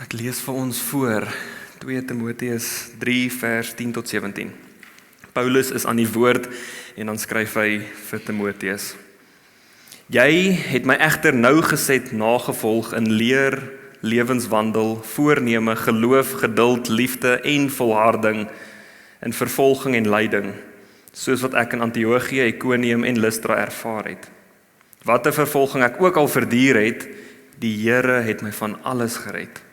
Ek lees vir ons voor 2 Timoteus 3 vers 10 tot 17. Paulus is aan die woord en dan skryf hy vir Timoteus. Jy het my egter nougeset nagevolg in leer, lewenswandel, voorneme, geloof, geduld, liefde en volharding, in vervolging en lyding, soos wat ek in Antiochië, Iconium en Lystra ervaar het. Wat 'n vervolging ek ook al verduur het, die Here het my van alles gered.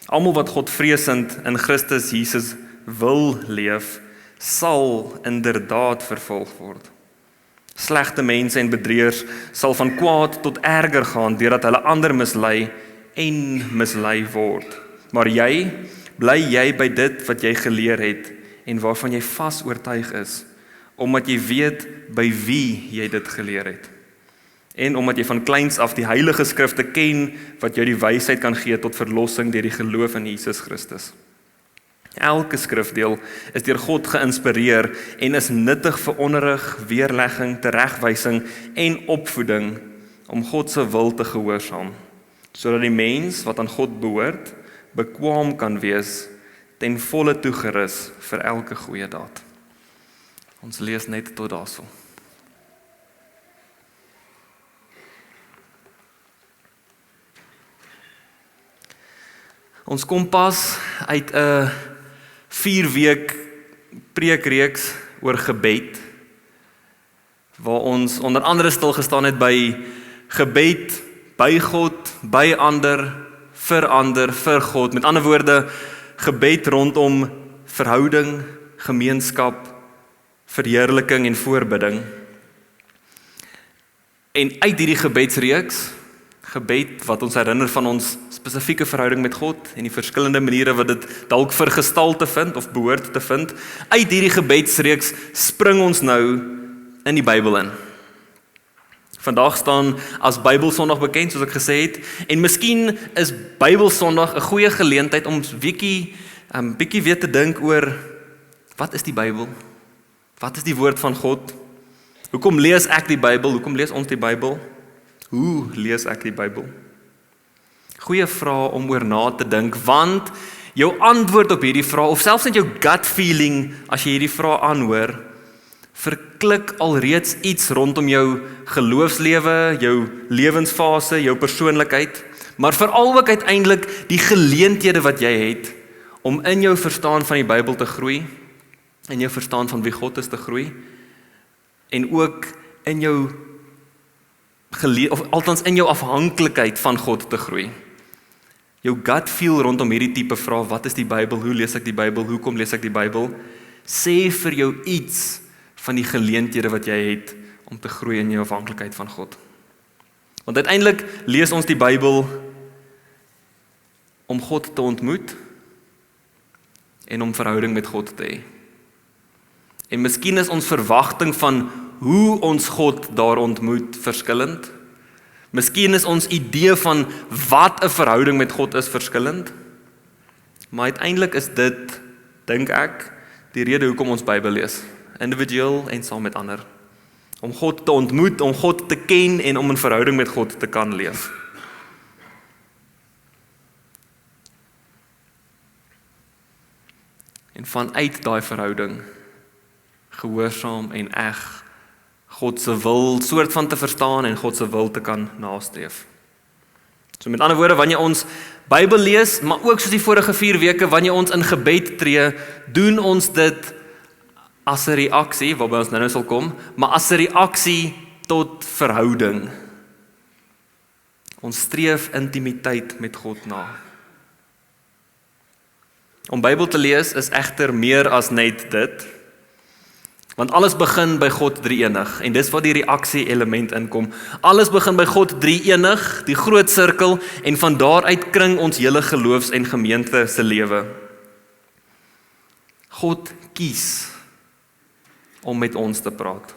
Almal wat Godvreesend in Christus Jesus wil leef, sal inderdaad vervolg word. Slegte mense en bedrieërs sal van kwaad tot erger gaan, deurdat hulle ander mislei en mislei word. Maar bly jy by dit wat jy geleer het en waarvan jy vas oortuig is, omdat jy weet by wie jy dit geleer het. En omdat jy van kleins af die heilige skrifte ken, wat jou die wysheid kan gee tot verlossing deur die geloof in Jesus Christus. Elke skrifdeel is deur God geïnspireer en is nuttig vir onderrig, weerlegging, teregwysing en opvoeding om God se wil te gehoorsaam, sodat die mens wat aan God behoort, bekwaam kan wees, ten volle toegerus vir elke goeie daad. Ons lees net tot daarso. Ons kom pas uit 'n 4-week preekreeks oor gebed, waar ons onder andere stil gestaan het by gebed, by God, by ander, vir God. Met ander woorde, gebed rondom verhouding, gemeenskap, verheerliking en voorbidding. En uit hierdie gebedsreeks, gebed wat ons herinner van ons spesifieke verhouding met God en die verskillende maniere wat dit dalk vergestal te vind of behoort te vind, uit hierdie gebedsreeks spring ons nou in die Bybel in. Vandag staan as Bybelsondag bekend, soos ek gesê het, en miskien is Bybelsondag 'n goeie geleentheid om 'n bietjie weer te dink oor, wat is die Bybel? Wat is die woord van God? Hoekom lees ek die Bybel? Hoekom lees ons die Bybel? Hoe lees ek die Bybel? Goeie vraag om oor na te dink, want jou antwoord op hierdie vraag, of selfs net jou gut feeling, as jy hierdie vraag aanhoor, verklik alreeds iets rondom jou geloofslewe, jou lewensfase, jou persoonlikheid, maar veral ook uiteindelik die geleenthede wat jy het, om in jou verstaan van die Bybel te groei, in jou verstaan van wie God is te groei, en ook in jou of althans in jou afhanklikheid van God te groei. Jou gut feel rondom hierdie tipe vraag, wat is die Bybel, hoe lees ek die Bybel, hoekom lees ek die Bybel, sê vir jou iets van die geleenthede wat jy het om te groei in jou afhanklikheid van God. Want uiteindelik lees ons die Bybel om God te ontmoet en om verhouding met God te hê. En miskien is ons verwagting van hoe ons God daar ontmoet verskillend. Miskien is ons idee van wat 'n verhouding met God is verskillend. Maar uiteindelik is dit, dink ek, die rede hoekom ons Bybel lees, individueel en saam met ander. Om God te ontmoet, om God te ken en om in verhouding met God te kan leef. En vanuit daai verhouding, gehoorsaam en eg, God se wil soort van te verstaan en God se wil te kan nastreef. So met ander woorde, wanneer ons Bybel lees, maar ook soos die vorige 4 weke, wanneer ons in gebed tree, doen ons dit as 'n reaksie, waarby ons nou sal kom, maar as 'n reaksie tot verhouding. Ons streef intimiteit met God na. Om Bybel te lees is egter meer as net dit, want alles begin by God drie-enig, en dis waar die reaksie element inkom. Alles begin by God drie-enig, die groot sirkel, en van daaruit kring ons hele geloofs- en gemeente se lewe. God kies om met ons te praat.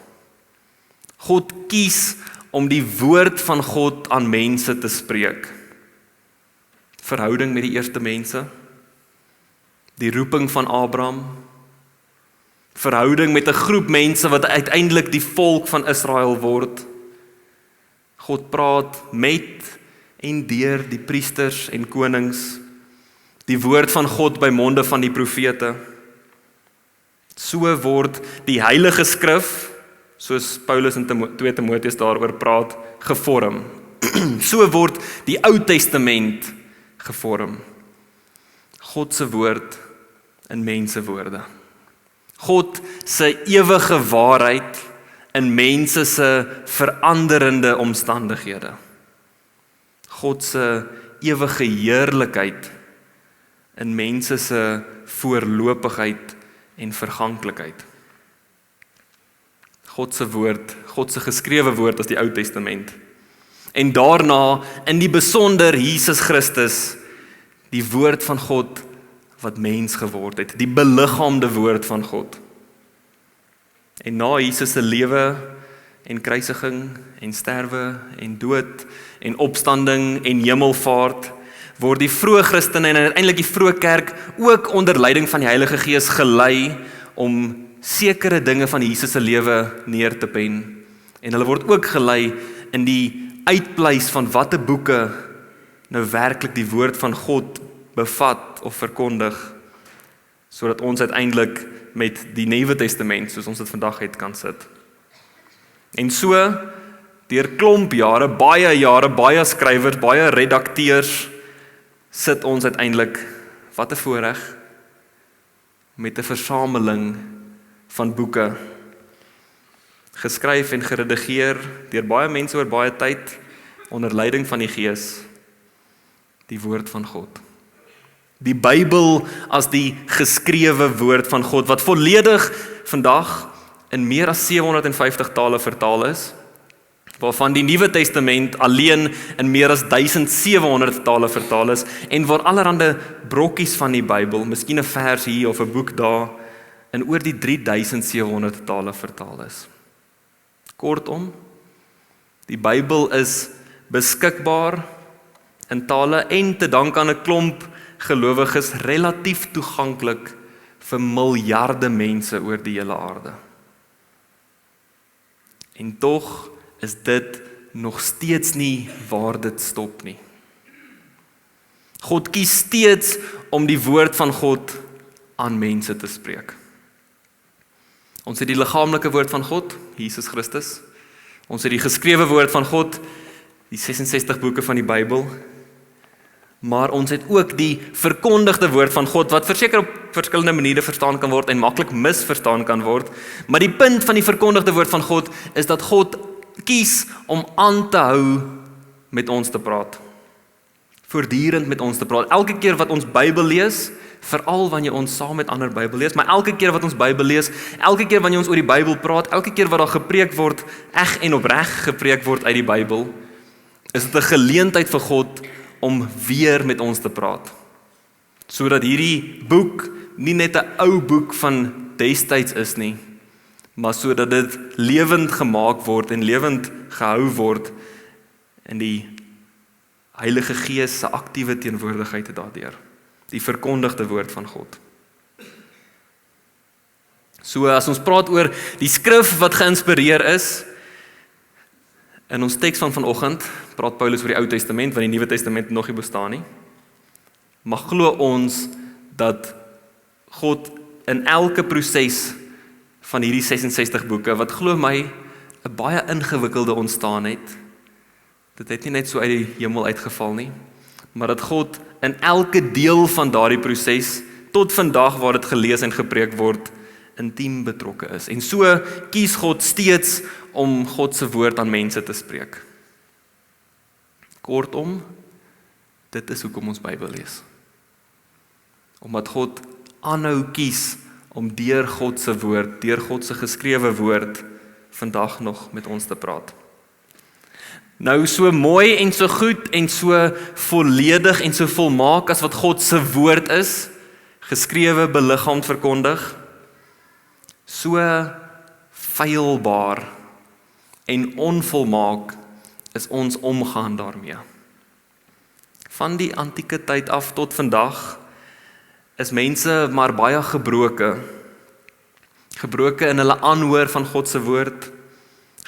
God kies om die woord van God aan mense te spreek. Verhouding met die eerste mense, die roeping van Abraham, verhouding met 'n groep mense wat uiteindelik die volk van Israel word. God praat met en deur die priesters en konings, die woord van God by monde van die profete. So word die Heilige Skrif, soos Paulus in 2 Timoteus daaroor praat, gevorm. So word die Ou Testament gevorm. God se woord in mensewoorde. God se ewige waarheid in mense se veranderende omstandighede. God se ewige heerlikheid in mense se voorlopigheid en verganklikheid. God se woord, God se geskrewe woord as die Ou Testament. En daarna in die besonder Jesus Christus, die woord van God wat mens geword het, die beliggaamde woord van God. En na Jesus se lewe en kruisiging en sterwe en dood en opstanding en hemelvaart, word die vroeë Christene en uiteindelik die vroeë kerk ook onder leiding van die Heilige Gees gelei om sekere dinge van Jesus se lewe neer te pen. En hulle word ook gelei in die uitpleis van watter boeke nou werklik die woord van God bevat of verkondig, sodat ons uiteindelik met die Nuwe Testament, soos ons dit vandag het, kan sit. En so, deur klomp jare, baie skrywers, baie redakteurs, sit ons uiteindelik, wat 'n voorreg, met 'n versameling van boeke, geskryf en geredigeer deur baie mense oor baie tyd, onder leiding van die Gees, die woord van God. Die Bybel as die geskrewe woord van God, wat volledig vandag in meer as 750 tale vertaal is, waarvan die Nuwe Testament alleen in meer as 1700 tale vertaal is, en waar allerhande brokkies van die Bybel, miskien 'n vers hier of 'n boek daar, in oor die 3700 tale vertaal is. Kortom, die Bybel is beskikbaar in tale en te dank aan 'n klomp gelowiges relatief toeganklik vir miljarde mense oor die hele aarde. En tog is dit nog steeds nie waar dit stop nie. God kies steeds om die woord van God aan mense te spreek. Ons het die liggaamlike woord van God, Jesus Christus. Ons het die geskrewe woord van God, die 66 boeke van die Bybel. Maar ons het ook die verkondigde woord van God, wat verseker op verskillende maniere verstaan kan word en maklik misverstaan kan word. Maar die punt van die verkondigde woord van God is dat God kies om aan te hou met ons te praat. Voortdurend met ons te praat. Elke keer wat ons Bybel lees, veral wanneer ons saam met ander Bybel lees, maar elke keer wat ons Bybel lees, elke keer wanneer ons oor die Bybel praat, elke keer wat daar gepreek word, eg en opreg gepreek word uit die Bybel, is dit 'n geleentheid vir God om weer met ons te praat. Sodat hierdie boek nie net 'n ou boek van destyds is nie, maar sodat dit lewend gemaak word en lewend gehou word in die Heilige Gees se aktiewe teenwoordigheid daardeur. Die verkondigde woord van God. So as ons praat oor die skrif wat geïnspireer is, in ons teks van vanoggend praat Paulus oor die Ou Testament, want die Nuwe Testament nog nie bestaan nie. Maar glo ons dat God in elke proses van hierdie 66 boeke, wat glo my 'n baie ingewikkelde ontstaan het, dit het nie net so uit die hemel uitgeval nie, maar dat God in elke deel van daardie proses, tot vandag waar dit gelees en gepreek word, intiem betrokke is. En so kies God steeds om God se woord aan mense te spreek. Kortom, dit is hoekom ons Bybel lees. Omdat God aanhou kies om deur God se woord, deur God se geskrewe woord, vandag nog met ons te praat. Nou so mooi en so goed en so volledig en so volmaak as wat God se woord is, geskrewe, beliggaamd, verkondig, so feilbaar en onvolmaak is ons omgaan daarmee. Van die antieke tyd af tot vandag is mense maar baie gebroke in hulle aanhoor van God se woord,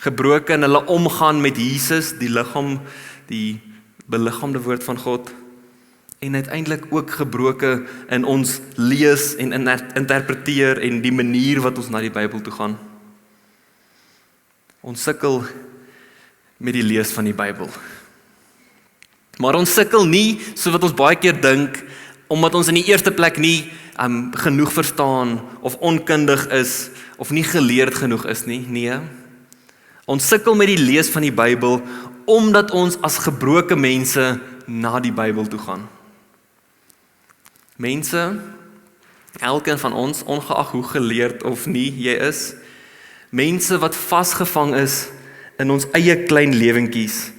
gebroke in hulle omgaan met Jesus, die liggaam, die beliggaamde woord van God, en uiteindelik ook gebroke in ons lees en interpreteer en die manier wat ons na die Bybel toe gaan. Ons sukkel met die lees van die Bybel. Maar ons sukkel nie, so wat ons baie keer dink, omdat ons in die eerste plek nie genoeg verstaan, of onkundig is, of nie geleerd genoeg is nie. Nee. Ons sukkel met die lees van die Bybel, omdat ons as gebroke mense na die Bybel toe gaan. Mense, elkeen van ons, ongeag hoe geleerd of nie jy is, mense wat vasgevang is in ons eie klein lewentjies,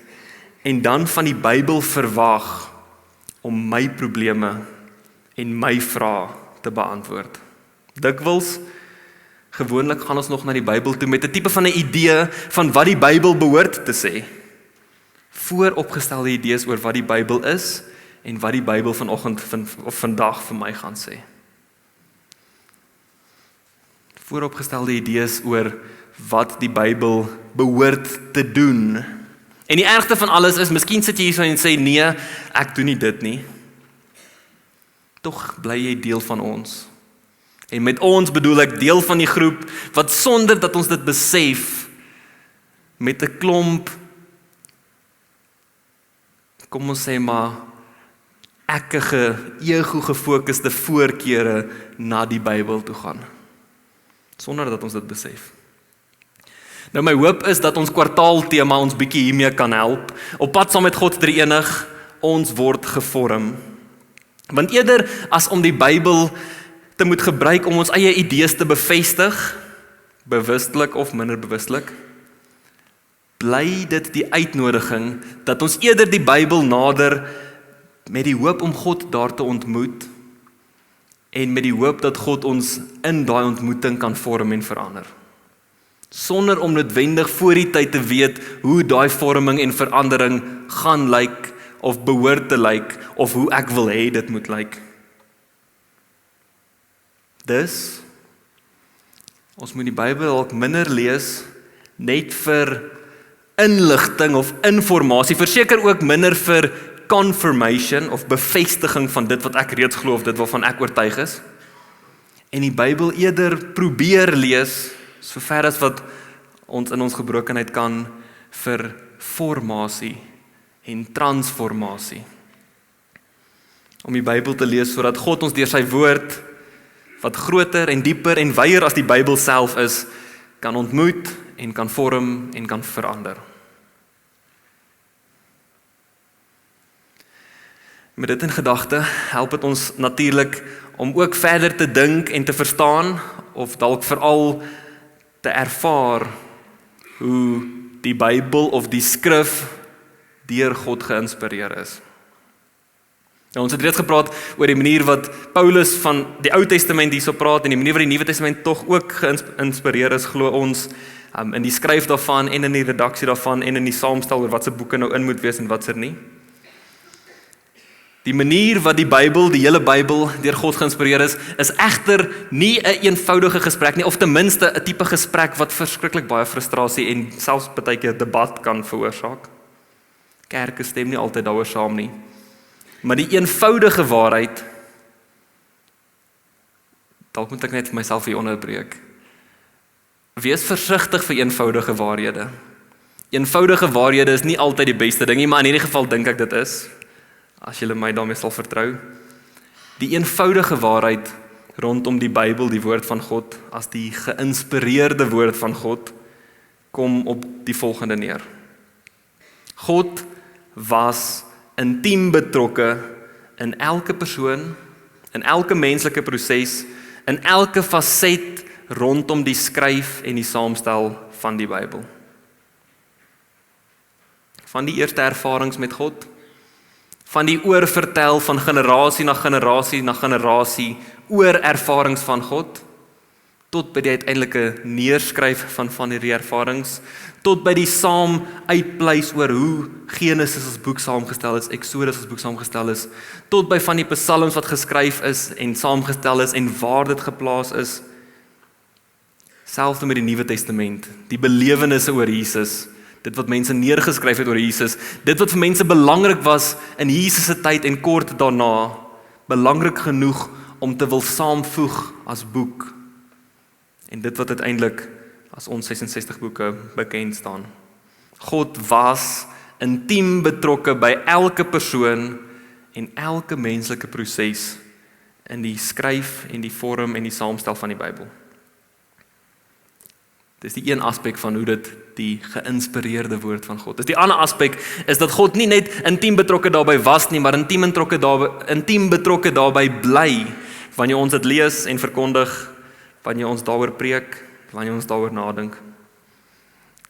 en dan van die Bybel verwag om my probleme en my vrae te beantwoord. Dikwels, gewoonlik gaan ons nog na die Bybel toe met 'n tipe van 'n idee van wat die Bybel behoort te sê. Vooropgestelde idees oor wat die Bybel is en wat die Bybel vanoggend of vandag vir my gaan sê. Vooropgestelde idees oor wat die Bybel behoort te doen. En die ergste van alles is, miskien sit jy hier en sê, nee, ek doen nie dit nie. Tog bly jy deel van ons. En met ons bedoel ek deel van die groep, wat sonder dat ons dit besef, met 'n klomp, kom ons sê maar, ekkige, ego-gefokuste voorkeure na die Bybel toe gaan. Sonder dat ons dit besef. Nou my hoop is dat ons kwartaaltema ons bietjie hiermee kan help. Op pad saam met God Drie-enig, ons word gevorm. Want eerder as om die Bybel te moet gebruik om ons eie idees te bevestig, bewustelik of minder bewustelik, bly dit die uitnodiging dat ons eerder die Bybel nader met die hoop om God daar te ontmoet en met die hoop dat God ons in daai ontmoeting kan vorm en verander. Sonder om noodwendig voor die tyd te weet hoe daai vorming en verandering gaan lyk of behoort te lyk of hoe ek wil hê dit moet lyk. Dus, ons moet die Bybel dalk minder lees net vir inligting of informasie, verseker ook minder vir confirmation of bevestiging van dit wat ek reeds glo of dit waarvan ek oortuig is. En die Bybel eerder probeer lees, so ver as wat ons in ons gebrokenheid kan, vir formasie en transformasie. Om die Bybel te lees sodat God ons deur sy woord, wat groter en dieper en wyer as die Bybel self is, kan ontmoet en kan vorm en kan verander. Met dit in gedagte help dit ons natuurlik om ook verder te dink en te verstaan, of dalk veral te ervaar hoe die Bybel of die skrif deur God geïnspireer is. Nou, ons het reeds gepraat oor die manier wat Paulus van die Ou Testament hierso praat en die manier wat die Nuwe Testament tog ook geïnspireer is, glo ons, in die skryf daarvan en in die redaksie daarvan en in die saamstel oor wat se boeke nou in moet wees en wat se nie. Die manier wat die Bybel, die hele Bybel deur God geïnspireer is egter nie 'n eenvoudige gesprek nie, of ten minste 'n tipe gesprek wat verskriklik baie frustrasie en selfs baie keer debat kan veroorsaak. Kerke stem nie altyd daaroor saam nie. Maar die eenvoudige waarheid, dalk moet ek net vir myself hier onderbreek. Wees versigtig vir eenvoudige waarhede. Eenvoudige waarhede is nie altyd die beste ding nie, maar in hierdie geval dink ek dit is, as julle my daarmee sal vertrou. Die eenvoudige waarheid rondom die Bybel, die woord van God, as die geïnspireerde woord van God, kom op die volgende neer. God was intiem betrokke in elke persoon, in elke menslike proses, in elke faset rondom die skryf en die saamstel van die Bybel. Van die eerste ervarings met God, van die oorvertel van generasie na generasie na generasie oor ervarings van God, tot by die uiteindelike neerskryf van hierdie ervarings, tot by die saam uitpleis oor hoe Genesis as boek saamgestel is, Exodus as boek saamgestel is, tot by van die psalms wat geskryf is en saamgestel is en waar dit geplaas is. Selfs met die Nuwe Testament, die belewennisse oor Jesus, dit wat mense neergeskryf het oor Jesus, dit wat vir mense belangrik was in Jesus se tyd en kort daarna, belangrik genoeg om te wil saamvoeg as boek. En dit wat uiteindelik as ons 66 boeke bekend staan. God was intiem betrokke by elke persoon en elke menslike proses in die skryf en die vorm en die saamstel van die Bybel. Dis die een aspek van hoe dit die geïnspireerde woord van God is. Die ander aspek is dat God nie net intiem betrokke daarbey was nie, maar intiem betrokke daarbey bly, wanneer ons dit lees en verkondig, wanneer ons daaroor preek, wanneer ons daaroor nadink.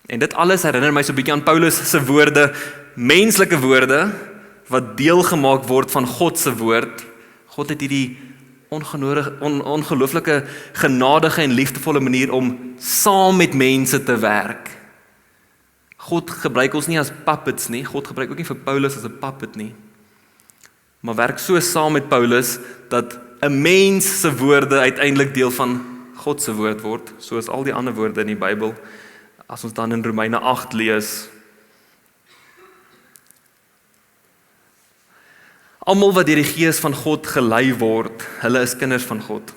En dit alles herinner my so 'n bietjie aan Paulus se woorde, menslike woorde, wat deel gemaak word van God se woord. God het hierdie ongelooflike, genadige en liefdevolle manier om saam met mense te werk. God gebruik ons nie as puppets nie, God gebruik ook nie vir Paulus as 'n puppet nie, maar werk so saam met Paulus, dat 'n mens se woorde uiteindelik deel van God se woord word, soos al die ander woorde in die Bybel. As ons dan in Romeine 8 lees, almal wat deur die Gees van God gelei word, hulle is kinders van God.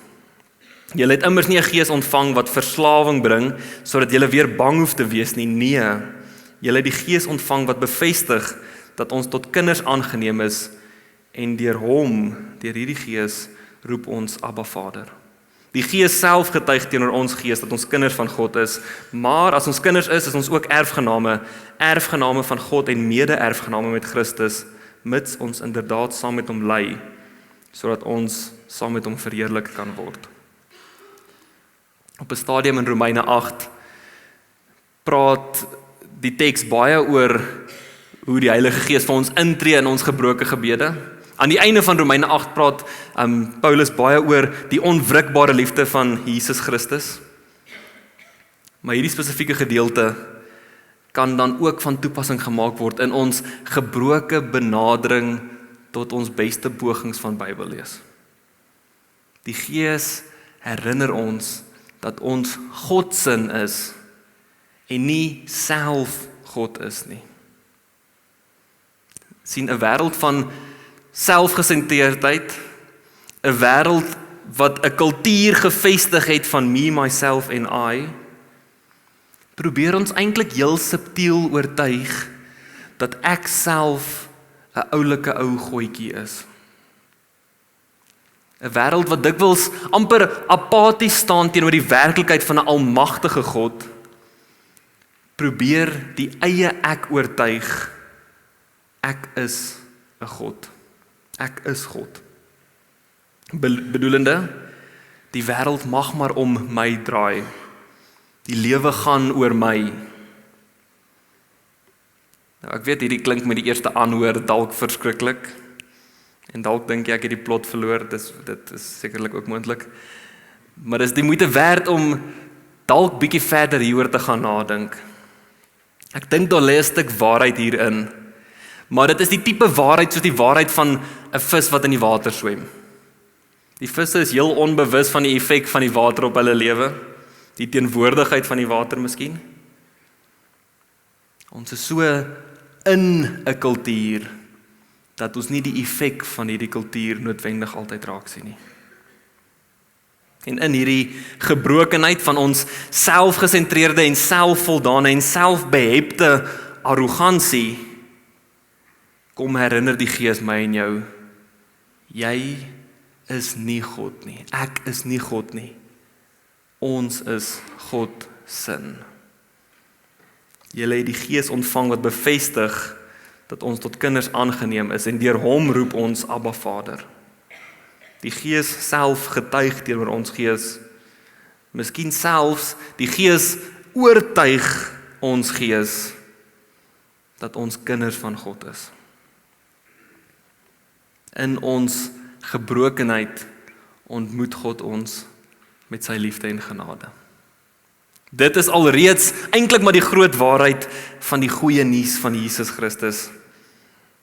Julle het immers nie 'n gees ontvang wat verslawing bring, sodat julle weer bang hoef te wees nie. Nee, julle het die Gees ontvang wat bevestig dat ons tot kinders aangeneem is, en deur hom, deur hierdie Gees, roep ons Abba Vader. Die Gees self getuig teenoor ons gees dat ons kinders van God is, maar as ons kinders is ons ook erfgename van God en mede-erfgename met Christus, mits ons inderdaad saam met hom ly, sodat ons saam met hom verheerlik kan word. Op 'n stadium in Romeine 8 praat die teks baie oor hoe die Heilige Gees vir ons intree in ons gebroke gebede. Aan die einde van Romeine 8 praat Paulus baie oor die onwrikbare liefde van Jesus Christus. Maar hierdie spesifieke gedeelte kan dan ook van toepassing gemaak word in ons gebroke benadering tot ons beste pogings van Bybel lees. Die Gees herinner ons dat ons God se is en nie self God is nie. Sien 'n wêreld van selfgesentreerdheid, 'n wêreld wat 'n kultuur gevestig het van me, myself en I, probeer ons eintlik heel subtiel oortuig dat ek self 'n oulike ou goetjie is. 'n Wêreld wat dikwels amper apaties staan teenoor die werklikheid van 'n almagtige God, probeer die eie ek oortuig, ek is 'n God. Ek is God. Bedoelende, die wêreld mag maar om my draai. Die lewe gaan oor my. Nou, ek weet hierdie klink met die eerste aanhoor dalk verskriklik. En dalk dink jy ek het die plot verloor, dit is sekerlik ook moontlik. Maar dis die moeite werd om dalk bietjie verder hieroor te gaan nadink. Ek dink daar lê 'n stuk waarheid hierin. Maar dit is die tipe waarheid soos die waarheid van 'n vis wat in die water swem. Die visse is heel onbewus van die effek van die water op hulle lewe, die teenwoordigheid van die water miskien. Ons is so in 'n kultuur dat ons nie die effek van hierdie kultuur noodwendig altyd raak sien nie. En in hierdie gebrokenheid van ons selfgesentreerde en selfvoldane en selfbehepte arrogansie, kom herinner die Gees my en jou, jy is nie God nie, ek is nie God nie, ons is God se. Julle het die Gees ontvang wat bevestig dat ons tot kinders aangeneem is en deur hom roep ons Abba Vader. Die Gees self getuig teenoor ons gees, miskien selfs die Gees oortuig ons gees dat ons kinders van God is. In ons gebrokenheid ontmoet God ons met sy liefde en genade. Dit is alreeds eintlik maar die groot waarheid van die goeie nuus van Jesus Christus.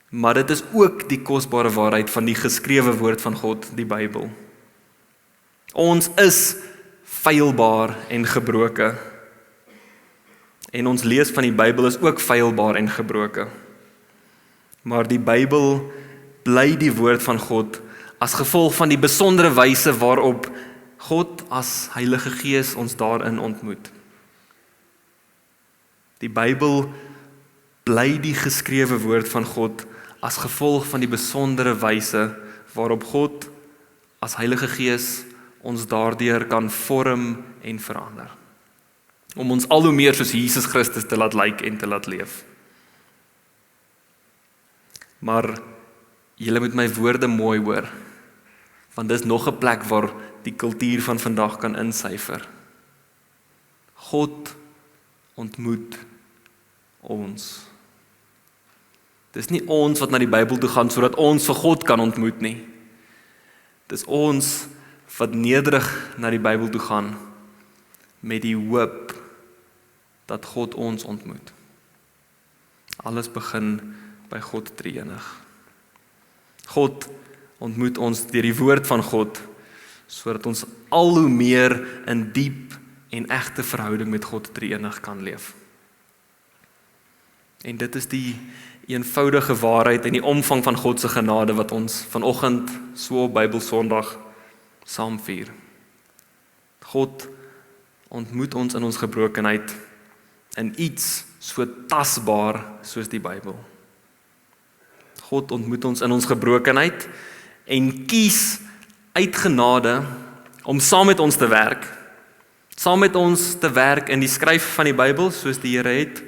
Maar dit is ook die kosbare waarheid van die geskrewe woord van God, die Bybel. Ons is feilbaar en gebroke. en ons lees van die Bybel is ook feilbaar en gebroken. Maar die Bybel bly die woord van God as gevolg van die besondere wyse waarop God as Heilige Gees ons daarin ontmoet. Die Bybel bly die geskrewe woord van God as gevolg van die besondere wyse waarop God as Heilige Gees ons daardeur kan vorm en verander. Om ons al hoe meer soos Jesus Christus te laat lyk en te laat leef. Maar julle moet my woorde mooi hoor, want dis nog 'n plek waar die kultuur van vandag kan insyfer. God ontmoet ons. Dis nie ons wat na die Bybel toe gaan sodat ons vir God kan ontmoet nie. Dis ons wat nederig na die Bybel toe gaan met die hoop dat God ons ontmoet. Alles begin by God drie-enig. God ontmoet ons deur die woord van God, sodat ons al hoe meer in diep en egte verhouding met God drie-enig kan leef. En dit is die eenvoudige waarheid en die omvang van God se genade wat ons vanoggend so op Bybelsondag saam vier. God ontmoet ons in ons gebrokenheid in iets so tasbaar soos die Bybel. God ontmoet ons in ons gebrokenheid en kies uit genade om saam met ons te werk. Saam met ons te werk in die skryf van die Bybel, soos die Here het.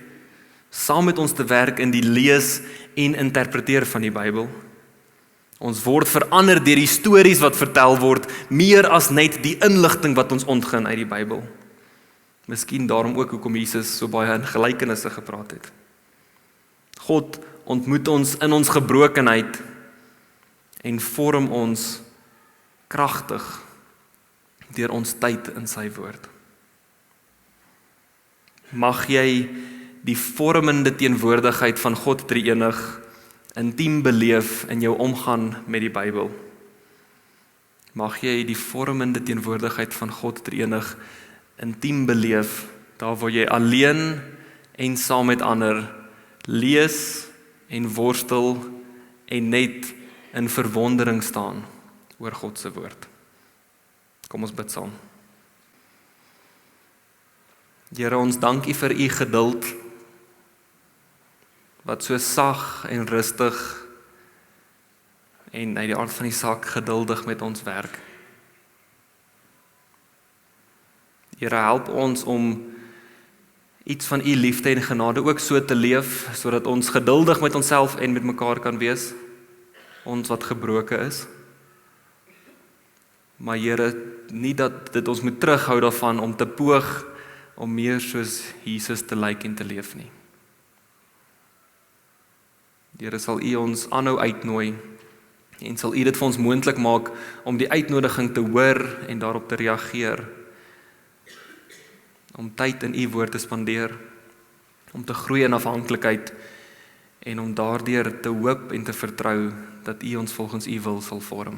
Saam met ons te werk in die lees en interpreteer van die Bybel. Ons word verander deur die stories wat vertel word, meer as net die inligting wat ons ontgin uit die Bybel. Miskien daarom ook hoekom Jesus so baie in gelykenisse gepraat het. God ontmoet ons in ons gebrokenheid en vorm ons kragtig deur ons tyd in sy woord. Mag jy die vormende teenwoordigheid van God drie-enig intiem beleef in jou omgaan met die Bybel. Mag jy die vormende teenwoordigheid van God drie-enig intiem beleef, daar waar jy alleen en saam met ander lees en worstel en net in verwondering staan oor God se woord. Kom ons bid saam. Here, ons dank U vir U geduld, wat so sag en rustig en uit die aard van die saak geduldig met ons werk. Here, help ons om iets van U liefde en genade ook so te leef, sodat ons geduldig met onsself en met mekaar kan wees, ons wat gebroken is. Maar Here, nie dat dit ons moet terughou daarvan om te poog om meer soos Jesus te lyk en te leef nie. Here, sal U ons aanhou uitnooi en sal U dit vir ons moontlik maak om die uitnodiging te hoor en daarop te reageer, om tyd in U woord te spandeer, om te groei in afhanklikheid en om daardeur te hoop en te vertrou dat U ons volgens U wil sal vorm.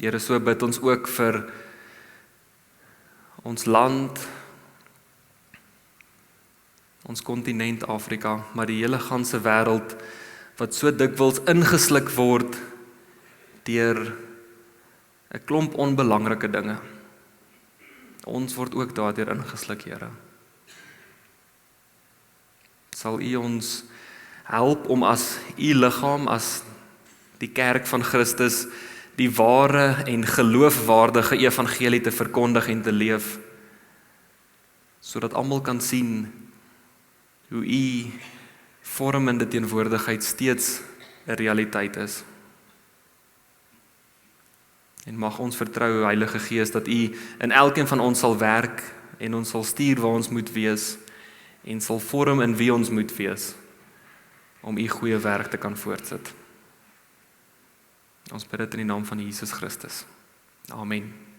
Here, so bid ons ook vir ons land, ons kontinent Afrika, maar die hele ganse wêreld wat so dikwels ingesluk word deur 'n klomp onbelangrike dinge. Ons word ook daardeur ingesluk, Here. Sal U ons help om as U liggaam, as die kerk van Christus, die ware en geloofwaardige evangelie te verkondig en te leef, sodat almal kan sien hoe U vormende teenwoordigheid steeds 'n realiteit is. En mag ons vertrou, Heilige Gees, dat U in elkeen van ons sal werk en ons sal stuur waar ons moet wees en sal vorm in wie ons moet wees om U goeie werk te kan voortsit. Ons bid dit in die naam van Jesus Christus. Amen.